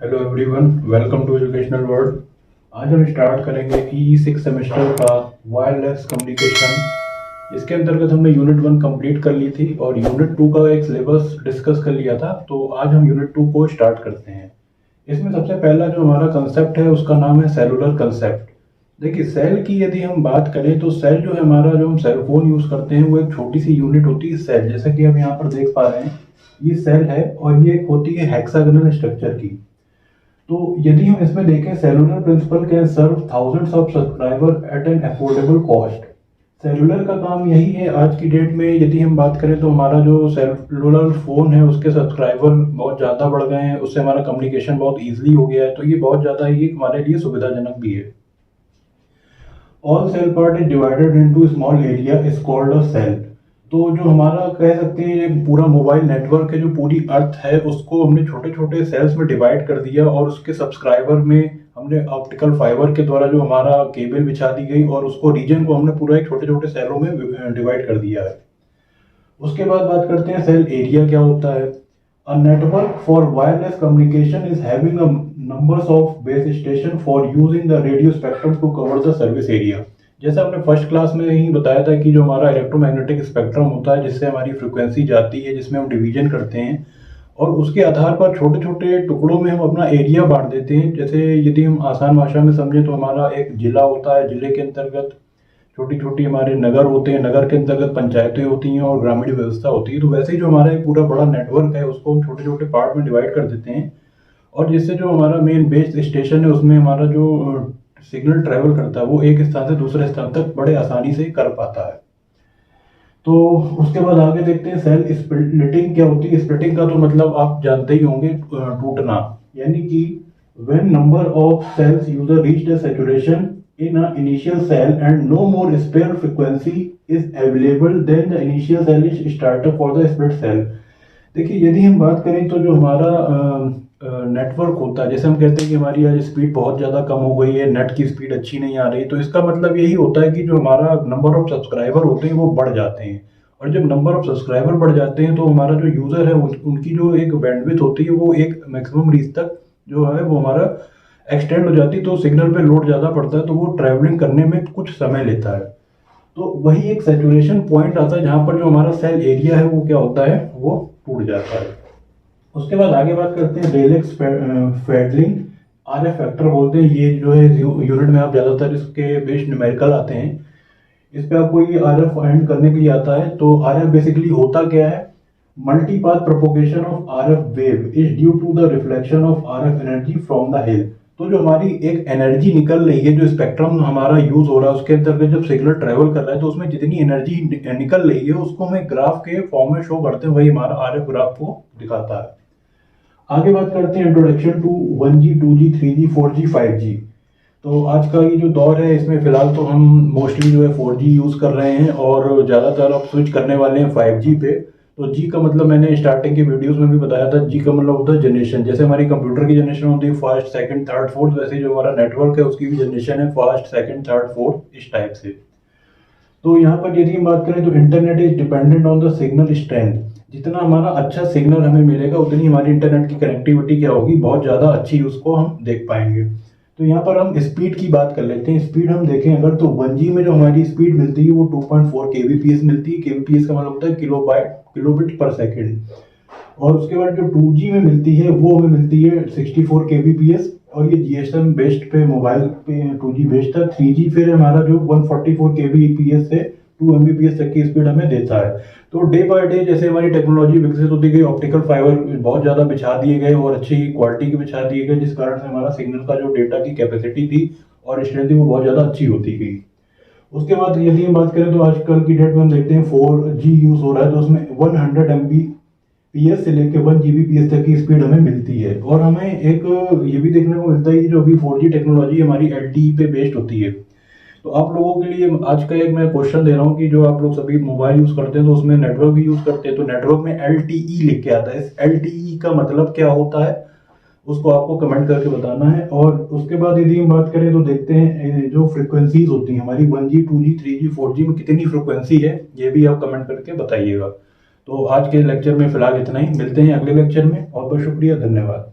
Hello everyone, welcome to educational world. आज हम start करेंगे सिक्स सेमेस्टर का वायरलेस कम्युनिकेशन। इसके अंतर्गत हमने यूनिट 1 कंप्लीट कर ली थी और यूनिट 2 का एक सिलेबस डिस्कस कर लिया था। तो आज हम यूनिट 2 को स्टार्ट करते हैं। इसमें सबसे पहला जो हमारा कंसेप्ट है उसका नाम है सेलुलर कंसेप्ट। देखिए, सेल की यदि हम बात करें तो सेल जो है हमारा, जो हम सेल फोन यूज करते हैं, वो एक छोटी सी यूनिट होती है सेल। जैसा कि हम यहाँ पर देख पा रहे हैं, ये सेल है और ये एक होती है हेक्सागोनल स्ट्रक्चर की। तो यदि हम इसमें देखें, cellular principle can serve thousands of subscriber at an affordable cost. Cellular का काम यही है आज की डेट में। यदि हम बात करें तो हमारा जो सेलुलर फोन है उसके सब्सक्राइबर बहुत ज़्यादा बढ़ गए हैं, उससे हमारा कम्युनिकेशन बहुत ईजिली हो गया है। तो ये बहुत ज़्यादा ही हमारे लिए सुविधाजनक भी है। All cell part is divided into small area is called a cell. तो जो हमारा कह सकते हैं ये पूरा मोबाइल नेटवर्क है, जो पूरी अर्थ है, उसको हमने छोटे छोटे सेल्स में डिवाइड कर दिया और उसके सब्सक्राइबर में हमने ऑप्टिकल फाइबर के द्वारा जो हमारा केबल बिछा दी गई और उसको रीजन को हमने पूरा एक छोटे छोटे सेलों में डिवाइड कर दिया है। उसके बाद बात करते हैं सेल एरिया क्या होता है। A network for wireless communication is having a numbers of base station for using the radio spectrum to cover the service area। जैसे हमने फर्स्ट क्लास में ही बताया था कि जो हमारा इलेक्ट्रोमैग्नेटिक स्पेक्ट्रम होता है, जिससे हमारी फ्रिक्वेंसी जाती है, जिसमें हम डिवीजन करते हैं और उसके आधार पर छोटे छोटे टुकड़ों में हम अपना एरिया बांट देते हैं। जैसे यदि हम आसान भाषा में समझें तो हमारा एक जिला होता है, जिले के अंतर्गत छोटी छोटी हमारे नगर होते हैं, नगर के अंतर्गत पंचायतें होती हैं और ग्रामीण व्यवस्था होती है। तो वैसे ही जो हमारा एक पूरा बड़ा नेटवर्क है उसको हम छोटे छोटे पार्ट में डिवाइड कर देते हैं और जिससे जो हमारा मेन बेस स्टेशन है उसमें हमारा जो सिग्नल ट्रेवल करता है वो एक स्थान से दूसरे स्थान तक बड़े आसानी से कर पाता है। तो उसके बाद आगे देखते हैं सेल स्प्लिटिंग क्या होती है। स्प्लिटिंग का तो मतलब आप जानते ही होंगे, टूटना। यानी कि when number of cells user reach the saturation in a initial cell and no more spare frequency is available, then the initial cell is starter for the split cell. देखिए, यदि हम बात करें तो जो हमारा नेटवर्क होता है, जैसे हम कहते हैं कि हमारी आज स्पीड बहुत ज़्यादा कम हो गई है, नेट की स्पीड अच्छी नहीं आ रही, तो इसका मतलब यही होता है कि जो हमारा नंबर ऑफ सब्सक्राइबर होते हैं वो बढ़ जाते हैं। और जब नंबर ऑफ सब्सक्राइबर बढ़ जाते हैं तो हमारा जो यूज़र है उनकी जो एक बैंडविड्थ होती है वो एक मैक्सिमम रीच तक जो है वो हमारा एक्सटेंड हो जाती है। तो सिग्नल पे लोड ज़्यादा पड़ता है तो वो ट्रैवलिंग करने में कुछ समय लेता है। तो वही एक सैचुरेशन पॉइंट आता है जहाँ पर जो हमारा सेल एरिया है वो क्या होता है, वो टूट जाता है। उसके बाद आगे बात करते हैं रेलेक्स फेडलिंग। आरएफ फैक्टर बोलते हैं, ये जो है यूनिट में आप ज़्यादातर इसके बेस्ड न्यूमेरिकल आते हैं। इस पे आपको ये आरएफ फाइंड करने के लिए आता है। तो आरएफ बेसिकली होता क्या है। Multi path propagation of RF wave is due to the reflection of RF energy from the hill. तो जो हमारी एक एनर्जी निकल रही है, जो स्पेक्ट्रम हमारा यूज हो रहा है उसके अंतर्गत जब सिग्नल ट्रेवल कर रहा है तो उसमें जितनी एनर्जी निकल रही है उसको हमें ग्राफ के फॉर्म में शो करते हैं, वही हमारा आरएफ ग्राफ को दिखाता है। आगे बात करते हैं introduction to 1G 2G 3G 4G 5G। तो आज का ये जो दौर है इसमें फिलहाल तो हम मोस्टली जो है 4G यूज़ कर रहे हैं और ज़्यादातर अब स्विच करने वाले हैं 5G पे। तो जी का मतलब मैंने स्टार्टिंग के वीडियोस में भी बताया था, जी का मतलब होता है जनरेशन। जैसे हमारी कंप्यूटर की जनरेशन होती है फर्स्ट सेकंड थर्ड फोर्थ, वैसे जो हमारा नेटवर्क है उसकी भी जनरेशन है फर्स्ट सेकंड थर्ड फोर्थ, इस टाइप से। तो यहाँ पर यदि हम बात करें तो internet is dependent on the signal strength. जितना हमारा अच्छा सिग्नल हमें मिलेगा उतनी हमारी इंटरनेट की कनेक्टिविटी क्या होगी, बहुत ज़्यादा अच्छी, उसको हम देख पाएंगे। तो यहाँ पर हम स्पीड की बात कर लेते हैं। स्पीड हम देखें अगर तो 1G में जो हमारी स्पीड मिलती है वो 2.4 kbps मिलती है। kbps का मतलब होता है किलोबिट पर सेकेंड। और उसके बाद जो 2G में मिलती है वो हमें मिलती है 64 kbps और ये जीएसएम बेस्ड पे मोबाइल पे 2G बेस्ड था। 3G फिर हमारा जो 144 kbps से 2 mbps तक की स्पीड हमें देता है। तो डे बाय डे जैसे हमारी टेक्नोलॉजी विकसित होती गई, ऑप्टिकल फाइबर बहुत ज़्यादा बिछा दिए गए और अच्छी क्वालिटी के बिछा दिए गए, जिस कारण से हमारा सिग्नल का जो डेटा की कैपेसिटी थी और स्ट्रेंथ थी वो बहुत ज़्यादा अच्छी होती गई। उसके बाद यदि हम बात करें तो आजकल की डेट में हम देखते हैं 4G यूज़ हो रहा है, तो उसमें 100 MBps से लेकर 1 Gbps तक की स्पीड हमें मिलती है। और हमें एक ये भी देखने को मिलता है कि जो अभी 4G टेक्नोलॉजी हमारी LTE पे बेस्ड होती है। तो आप लोगों के लिए आज का एक मैं क्वेश्चन दे रहा हूँ कि जो आप लोग सभी मोबाइल यूज करते हैं तो उसमें नेटवर्क भी यूज करते हैं, तो नेटवर्क में LTE लिख के आता है। इस LTE का मतलब क्या होता है उसको आपको कमेंट करके बताना है। और उसके बाद यदि हम बात करें तो देखते हैं जो फ्रिक्वेंसीज होती हैं हमारी 1G 2G 3G 4G में कितनी फ्रिक्वेंसी है, ये भी आप कमेंट करके बताइएगा। तो आज के लेक्चर में फिलहाल इतना ही, मिलते हैं अगले लेक्चर में। बहुत बहुत शुक्रिया, धन्यवाद।